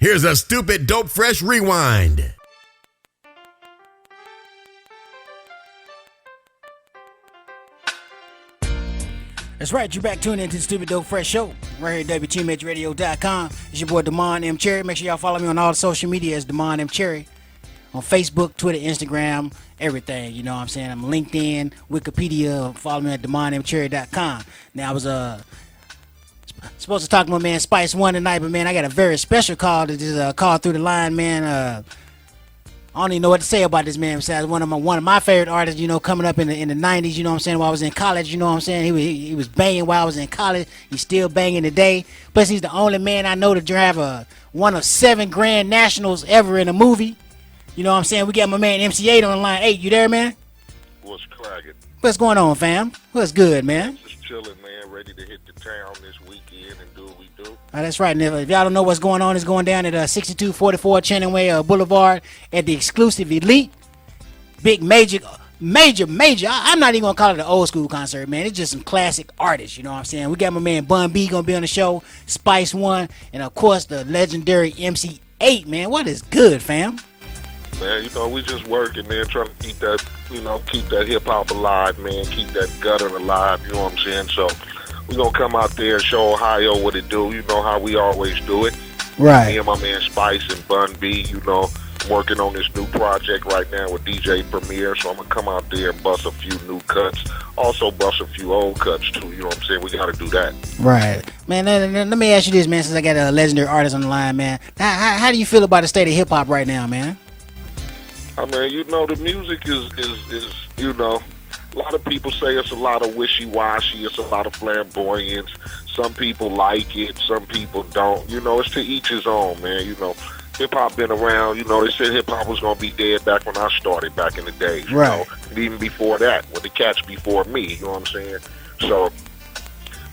Here's a stupid dope fresh rewind. That's right, you're back tuning into the Stupid Dope Fresh Show right here at WTMHradio.com. It's your boy Damon M. Cherry. Make sure y'all follow me on all the social media as Damon M. Cherry. On Facebook, Twitter, Instagram, everything. You know what I'm saying? I'm LinkedIn, Wikipedia. Follow me at DamonMCherry.com. Now, I was supposed to talk to my man Spice One tonight, but man, I got a very special call to just call through the line, man. I don't even know what to say about this man besides one of my favorite artists, you know, coming up in the 90s, you know what I'm saying, while I was in college, you know what I'm saying. He was banging while I was in college. He's still banging today. Plus, he's the only man I know to drive one of 7 Grand Nationals ever in a movie. You know what I'm saying? We got my man MC EIHT on the line. Hey, you there, man? What's cracking? What's going on, fam? What's good, man? Just chilling, man. Ready to hit the town this weekend and do what we do. That's right. And if y'all don't know what's going on, it's going down at 6244 Channing Way Boulevard at the exclusive Elite. Big, major. I'm not even going to call it an old school concert, man. It's just some classic artists, you know what I'm saying? We got my man Bun B going to be on the show, Spice One, and of course the legendary MC EIHT, man. What is good, fam? Man, you know, we just working, man, trying to keep that, keep that hip-hop alive, man, keep that gutter alive, you know what I'm saying? So we're going to come out there and show Ohio what it do, you know how we always do it. Right. Me and my man Spice and Bun B, you know, working on this new project right now with DJ Premier, so I'm going to come out there and bust a few new cuts, also bust a few old cuts, too, you know what I'm saying? We got to do that. Right. Man, let me ask you this, man, since I got a legendary artist on the line, man. How do you feel about the state of hip-hop right now, man? I mean, you know, the music is you know, a lot of people say it's a lot of wishy-washy, it's a lot of flamboyance. Some people like it, some people don't. You know, it's to each his own, man. You know, hip-hop been around. You know, they said hip-hop was going to be dead back when I started back in the days. You know, and even before that, with the cats before me, you know what I'm saying? So,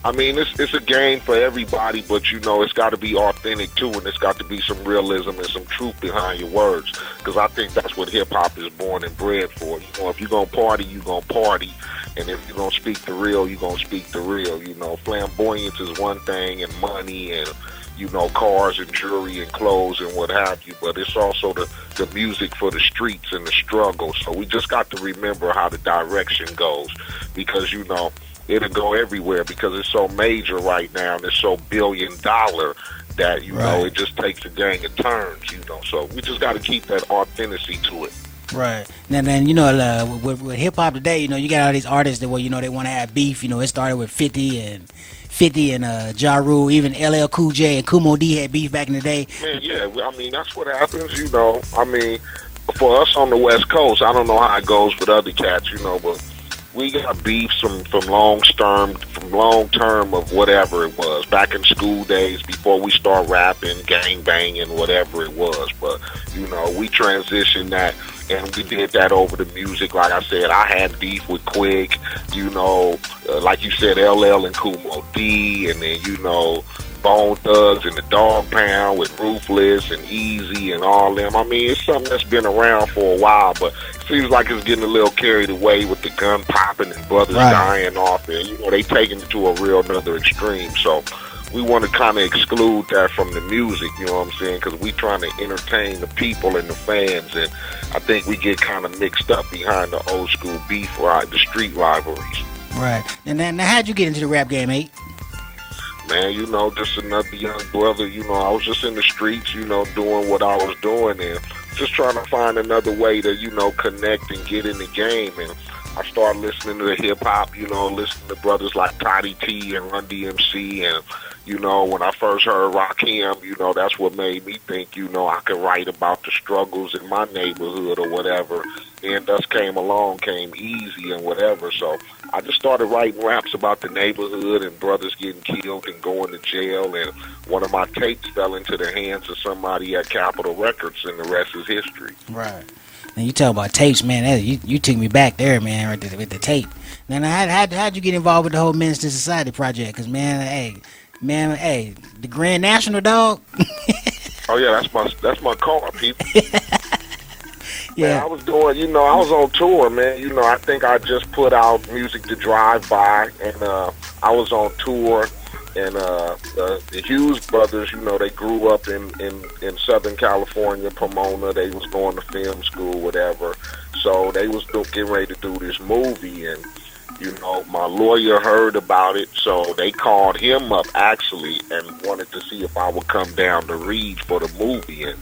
I mean, it's a game for everybody, but, you know, it's got to be authentic, too, and it's got to be some realism and some truth behind your words, because I think that's what hip-hop is born and bred for. You know, if you're going to party, you're going to party, and if you're going to speak the real, you're going to speak the real. You know, flamboyance is one thing, and money, and, you know, cars and jewelry and clothes and what have you, but it's also the music for the streets and the struggle. So we just got to remember how the direction goes, because, you know, it'll go everywhere because it's so major right now and it's so $1 billion that, you know, it just takes a gang of turns, you know. So we just got to keep that authenticity to it. Right. Then you know, with hip-hop today, you know, you got all these artists that, well, you know, they want to have beef. You know, it started with 50 and Ja Rule, even LL Cool J and Kumo D had beef back in the day. Man, yeah, I mean, that's what happens, you know. I mean, for us on the West Coast, I don't know how it goes with other cats, you know, but we got beef from long term of whatever it was back in school days before we start rapping, gang banging, whatever it was. But you know, we transitioned that and we did that over the music. Like I said, I had beef with Quick, you know, like you said, LL and Kumo D, and then you know, Bone Thugs and the Dog Pound with Ruthless and Easy and all them. I mean, it's something that's been around for a while, but it seems like it's getting a little carried away with the gun popping and brothers dying off, and you know, they taking it to a real another extreme. So we want to kind of exclude that from the music, you know what I'm saying, because we trying to entertain the people and the fans, and I think we get kind of mixed up behind the old school beef, the street rivalries. Right. And then, now how'd you get into the rap game, EIHT? Man, you know, just another young brother, you know, I was just in the streets, you know, doing what I was doing and just trying to find another way to, you know, connect and get in the game. And I started listening to the hip-hop, you know, listening to brothers like Toddy T and Run DMC. And, you know, when I first heard Rakim, you know, that's what made me think, you know, I could write about the struggles in my neighborhood or whatever. And thus came Easy and whatever. So I just started writing raps about the neighborhood and brothers getting killed and going to jail. And one of my tapes fell into the hands of somebody at Capitol Records, and the rest is history. Right. And you talk about tapes, man. You took me back there, man, right there with the tape. Now, how'd you get involved with the whole Minister Society project? Because, man, the Grand National, dog. Oh yeah, that's my car, people. Yeah, man, I was doing, you know, I was on tour, man. You know, I think I just put out Music to Drive By, and I was on tour, And the Hughes brothers, you know, they grew up in Southern California, Pomona. They was going to film school, whatever. So they was getting ready to do this movie, and you know, my lawyer heard about it, so they called him up actually and wanted to see if I would come down to read for the movie. And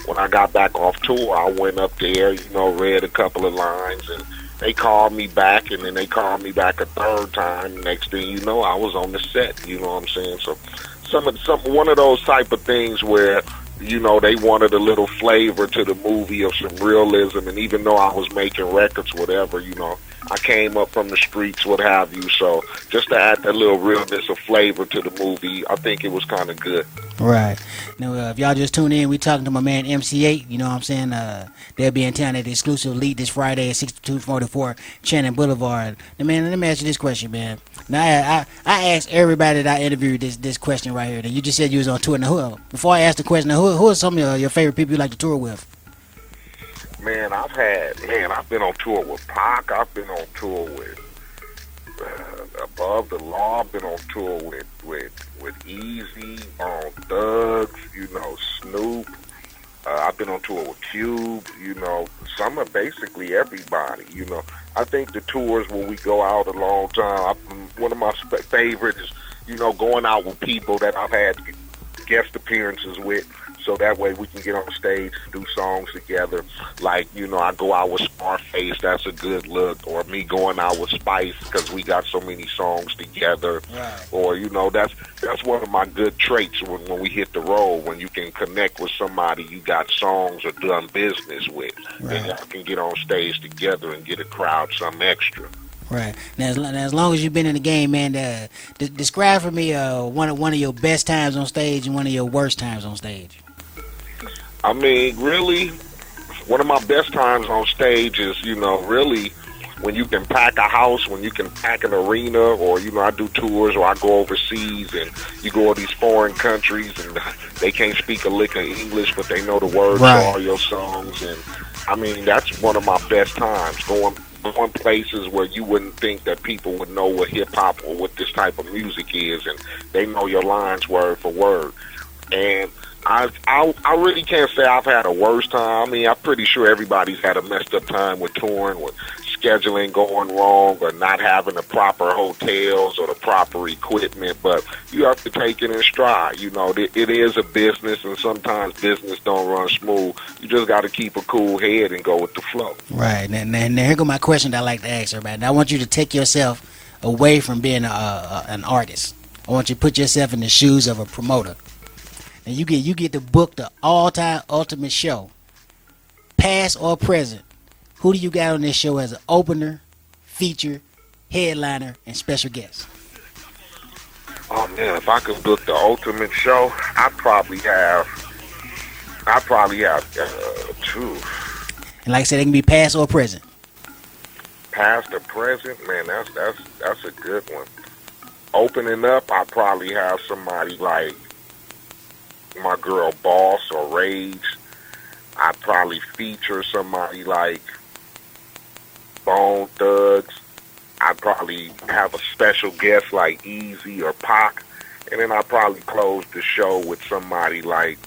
when I got back off tour, I went up there, you know, read a couple of lines, and they called me back, and then they called me back a third time. Next thing you know, I was on the set. You know what I'm saying? So one of those type of things where, you know, they wanted a little flavor to the movie of some realism. And even though I was making records, whatever, you know, I came up from the streets, what have you. So just to add that little realness of flavor to the movie, I think it was kind of good. Right. Now, if y'all just tune in, we talking to my man MC EIHT. You know what I'm saying? They'll be in town at the exclusive Elite this Friday at 6244 Shannon Boulevard. Now, man, let me ask you this question, man. Now, I asked everybody that I interviewed this question right here. And you just said you was on tour. Now, before I ask the question, who are some of your favorite people you like to tour with? Man, I've been on tour with Pac. I've been on tour with Above the Law. I've been on tour with Easy, Thugs, you know, Snoop. I've been on tour with Cube, you know. Some of basically everybody, you know. I think the tours when we go out a long time, one of my favorites is, you know, going out with people that I've had guest appearances with. So that way we can get on stage, do songs together. Like, you know, I go out with Scarface, that's a good look. Or me going out with Spice because we got so many songs together. Right. Or, you know, that's one of my good traits when we hit the road, when you can connect with somebody you got songs or done business with. Right. And y'all can get on stage together and get a crowd some extra. Right. Now, as long as you've been in the game, man, describe for me one of your best times on stage and one of your worst times on stage. I mean, really, one of my best times on stage is, you know, really when you can pack a house, when you can pack an arena, or, you know, I do tours or I go overseas and you go to these foreign countries and they can't speak a lick of English, but they know the words to all your songs. And, I mean, that's one of my best times, going places where you wouldn't think that people would know what hip-hop or what this type of music is, and they know your lines word for word. And I really can't say I've had a worse time. I mean, I'm pretty sure everybody's had a messed up time with touring, with scheduling going wrong or not having the proper hotels or the proper equipment, but you have to take it in stride. You know, it is a business, and sometimes business don't run smooth. You just got to keep a cool head and go with the flow. Right. Now here go my question that I like to ask everybody. Now, I want you to take yourself away from being an artist. I want you to put yourself in the shoes of a promoter. And you get to book the all-time ultimate show, past or present. Who do you got on this show as an opener, feature, headliner, and special guest? Oh man, if I could book the ultimate show, I'd probably have two. And like I said, it can be past or present. Past or present, man, that's a good one. Opening up, I'd probably have somebody like my girl Boss or Rage. I'd probably feature somebody like Bone Thugs. I'd probably have a special guest like Easy or Pac. And then I'd probably close the show with somebody like,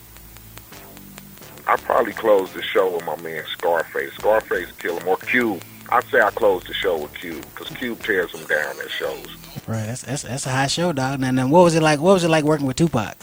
I'd probably close the show with my man Scarface. Scarface kill him, or Cube. I'd say I close the show with Cube, because Cube tears them down at shows. Right, that's a high show, dog. And what was it like? What was it like working with Tupac?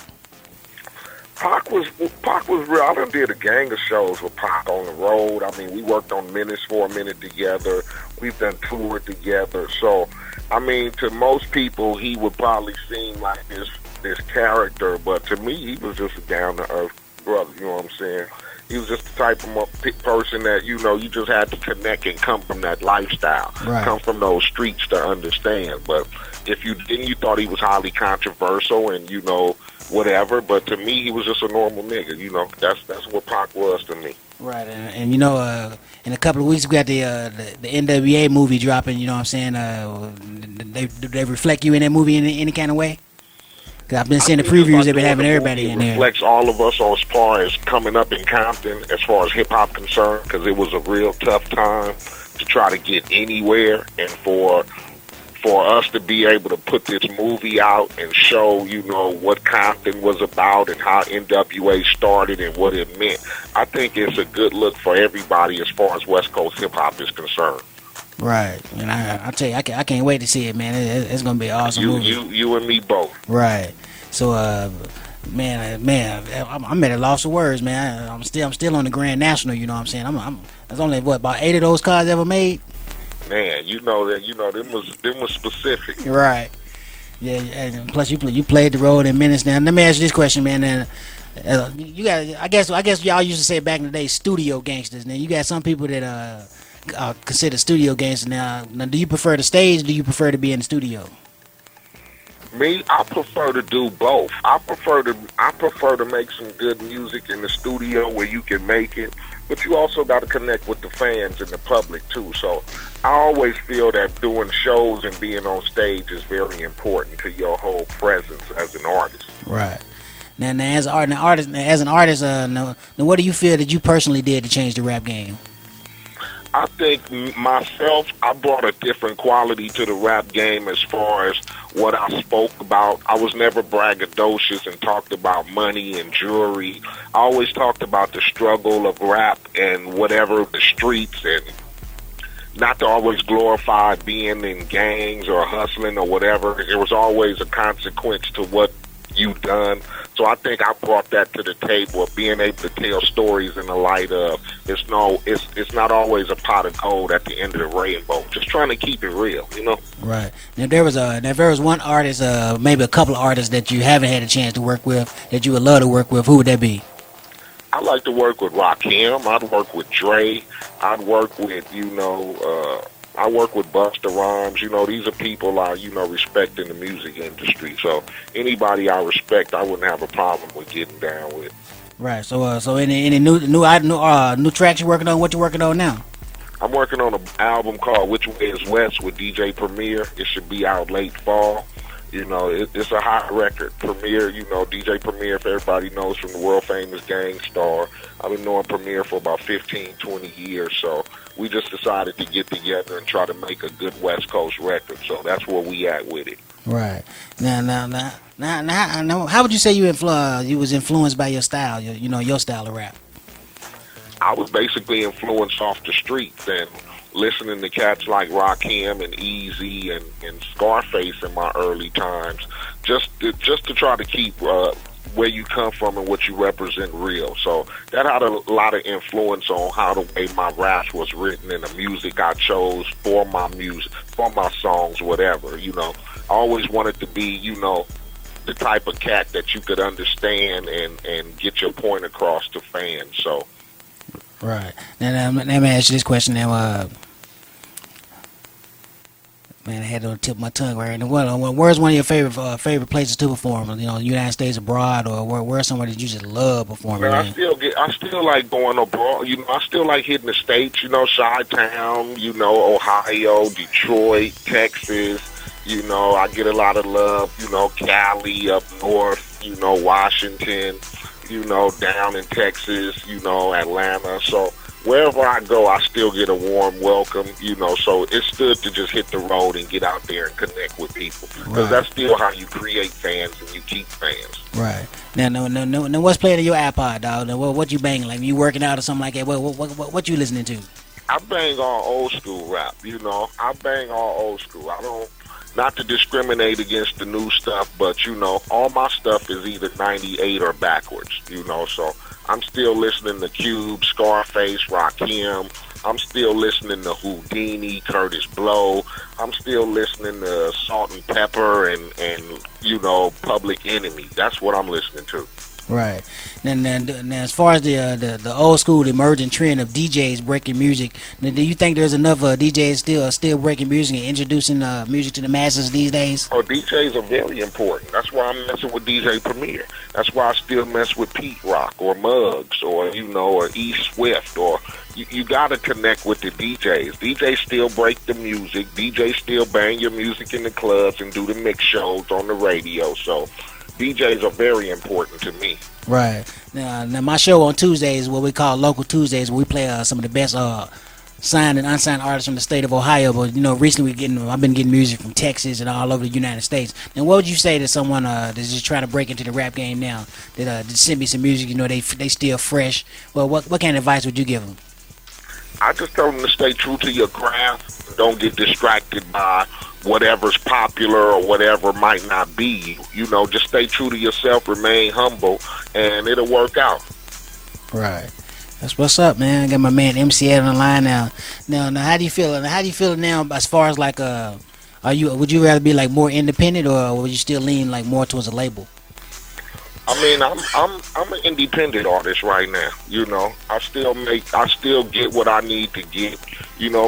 Pac was real. I done did a gang of shows with Pac on the road. I mean, we worked on Minutes for a Minute together. We've done toured together. So, I mean, to most people, he would probably seem like this character, but to me, he was just a down-to-earth brother, you know what I'm saying? He was just the type of person that, you know, you just had to connect and come from that lifestyle, come from those streets to understand. But if you didn't, you thought he was highly controversial and, you know, whatever, but to me, he was just a normal nigga. You know, that's what Pac was to me. Right, and you know, in a couple of weeks we got the NWA movie dropping. You know what I'm saying? They reflect you in that movie in any kind of way? Cause I've been seeing the previews. They've been having everybody in there. Reflects all of us as far as coming up in Compton, as far as hip hop concerned, because it was a real tough time to try to get anywhere, and for for us to be able to put this movie out and show, you know, what Compton was about and how NWA started and what it meant, I think it's a good look for everybody as far as West Coast hip-hop is concerned. Right. And I tell you, I can't wait to see it, man. It's going to be an awesome movie. You and me both. Right. So, man, I'm at a loss of words, man. I'm still on the Grand National, you know what I'm saying? There's only, about 8 of those cars ever made? Man, them was specific. Right. Yeah, and plus you played the role in Minutes. Now let me ask you this question, man. And you got, I guess y'all used to say back in the day, studio gangsters. Now you got some people that consider studio gangsters. Now do you prefer the stage? Or do you prefer to be in the studio? Me, I prefer to do both. I prefer to make some good music in the studio where you can make it, but you also got to connect with the fans and the public too. So I always feel that doing shows and being on stage is very important to your whole presence as an artist. Right. Now as an artist, now what do you feel that you personally did to change the rap game? I think myself, I brought a different quality to the rap game as far as what I spoke about. I was never braggadocious and talked about money and jewelry. I always talked about the struggle of rap and whatever, the streets, and not to always glorify being in gangs or hustling or whatever. There was always a consequence to what you done. So I think I brought that to the table of being able to tell stories in the light of it's not always a pot of gold at the end of the rainbow. Just trying to keep it real, you know. Right. Now if there was one artist, maybe a couple of artists that you haven't had a chance to work with that you would love to work with, who would that be? I like to work with Rakim. I'd work with Dre. I'd work with I work with Busta Rhymes. You know, these are people I, respect in the music industry. So anybody I respect, I wouldn't have a problem with getting down with. Right. So any new tracks you're working on? What you working on now? I'm working on an album called Which Way Is West with DJ Premier. It should be out late fall. You know, it's a hot record. Premier, DJ Premier, if everybody knows, from the world famous Gang Starr. I've been knowing Premier for about 15, 20 years. So we just decided to get together and try to make a good West Coast record. So that's where we at with it. Right. Now, how would you say you was influenced by your style, your style of rap? I was basically influenced off the streets and listening to cats like Rakim and Easy and Scarface in my early times, just to try to keep where you come from and what you represent real. So that had a lot of influence on how the way my raps was written and the music I chose for my music, for my songs, whatever. I always wanted to be, the type of cat that you could understand and get your point across to fans. So. Right. Now, let me ask you this question now. Man, I had to tip my tongue right now. Where's one of your favorite places to perform? United States, abroad, or where's somewhere that you just love performing? Man, I still like going abroad. I still like hitting the States. Chi-Town. Ohio, Detroit, Texas. I get a lot of love. Cali up north. Washington. Down in Texas. Atlanta. So wherever I go, I still get a warm welcome, so it's good to just hit the road and get out there and connect with people. Because that's still how you create fans and you keep fans. Right. Now, what's playing in your iPod, dog? Now, what you banging? Like, you working out or something like that? What you listening to? I bang all old school rap, I bang all old school. I don't, not to discriminate against the new stuff, but, all my stuff is either 98 or backwards, so I'm still listening to Cube, Scarface, Rakim. I'm still listening to Houdini, Curtis Blow. I'm still listening to Salt and Pepper and Public Enemy. That's what I'm listening to. Right. Now, as far as the old school emerging trend of DJs breaking music, do you think there's enough DJs still breaking music and introducing music to the masses these days? Oh, DJs are very important. That's why I'm messing with DJ Premier. That's why I still mess with Pete Rock or Muggs or or E Swift or you got to connect with the DJs. DJs still break the music. DJs still bang your music in the clubs and do the mix shows on the radio. So DJs are very important to me. Right. Now my show on Tuesdays is what we call Local Tuesdays, where we play some of the best signed and unsigned artists from the state of Ohio, but recently I've been getting music from Texas and all over the United States. And what would you say to someone that's just trying to break into the rap game now, that send me some music, they still fresh? Well, what kind of advice would you give them? I just tell them to stay true to your craft. Don't get distracted by whatever's popular or whatever might not be. Just stay true to yourself, remain humble, and it'll work out. Right. That's what's up, man. I got my man MC EIHT on the line now. Now, how do you feel? How do you feel now as far as like would you rather be like more independent, or would you still lean like more towards a label? I mean, I'm an independent artist right now. I still get what I need to get.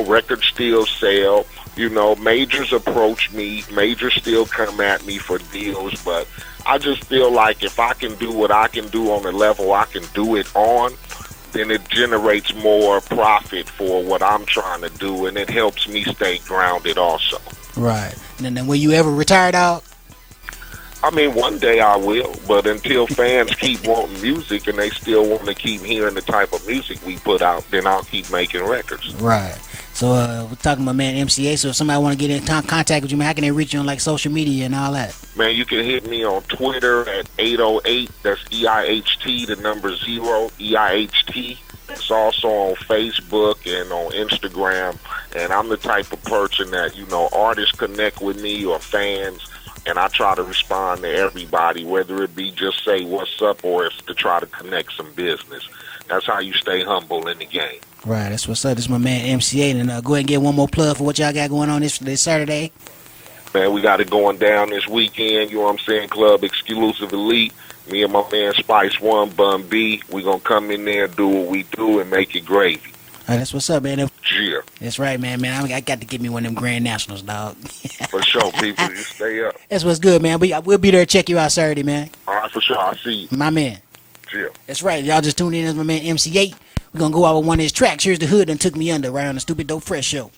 Records still sell. Majors approach me. Majors still come at me for deals, but I just feel like if I can do what I can do on the level I can do it on, then it generates more profit for what I'm trying to do, and it helps me stay grounded also. Right. And then will you ever retire out? I mean, one day I will, but until fans keep wanting music and they still want to keep hearing the type of music we put out, then I'll keep making records. Right. So we're talking about man MC EIHT. So if somebody want to get in contact with you, man, how can they reach you on like social media and all that? Man, you can hit me on Twitter at 808. That's EIHT, the number 0, EIHT. It's also on Facebook and on Instagram. And I'm the type of person that, artists connect with me or fans, and I try to respond to everybody, whether it be just say what's up or it's to try to connect some business. That's how you stay humble in the game. Right, that's what's up. This is my man MC EIHT, and go ahead and get one more plug for what y'all got going on this Saturday. Man, we got it going down this weekend, you know what I'm saying, Club Exclusive Elite. Me and my man Spice One, Bun B, we gonna come in there, do what we do, and make it gravy. Right, that's what's up, man. Yeah. That's right, man. I got to get me one of them Grand Nationals, dog. For sure, people. You stay up. That's what's good, man. We'll be there to check you out Saturday, man. All right, for sure. I'll see you. My man. Yeah. That's right. Y'all just tuned in as my man MC EIHT. We're going to go out with one of his tracks. Here's The Hood and Took Me Under right on the Stupid Dope Fresh Show.